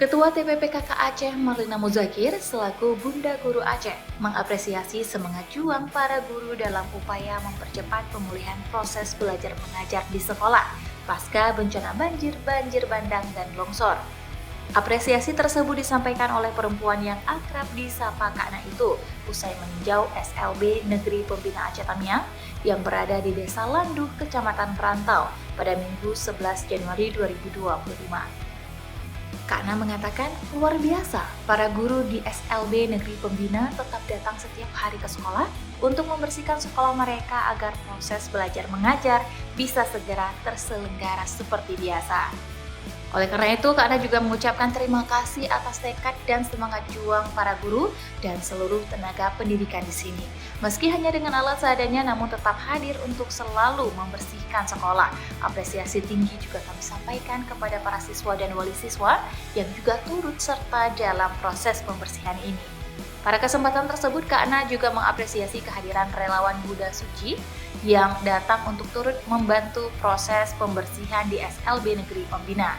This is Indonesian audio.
Ketua TPPKK Aceh Marlina Muzakir selaku Bunda Guru Aceh mengapresiasi semangat juang para guru dalam upaya mempercepat pemulihan proses belajar mengajar di sekolah pasca bencana banjir bandang, dan longsor. Apresiasi tersebut disampaikan oleh perempuan yang akrab disapa Kak Na itu usai meninjau SLB Negeri Pembina Aceh Tamiang yang berada di Desa Landuh, Kecamatan Perantau pada Minggu 11 Januari 2025. Kak Na mengatakan luar biasa para guru di SLB Negeri Pembina tetap datang setiap hari ke sekolah untuk membersihkan sekolah mereka agar proses belajar mengajar bisa segera terselenggara seperti biasa. Oleh karena itu, Kak Na juga mengucapkan terima kasih atas tekad dan semangat juang para guru dan seluruh tenaga pendidikan di sini. Meski hanya dengan alat seadanya, namun tetap hadir untuk selalu membersihkan sekolah. Apresiasi tinggi juga kami sampaikan kepada para siswa dan wali siswa yang juga turut serta dalam proses pembersihan ini. Pada kesempatan tersebut, Kak Na juga mengapresiasi kehadiran relawan Buddha Suci yang datang untuk turut membantu proses pembersihan di SLB Negeri Pembina.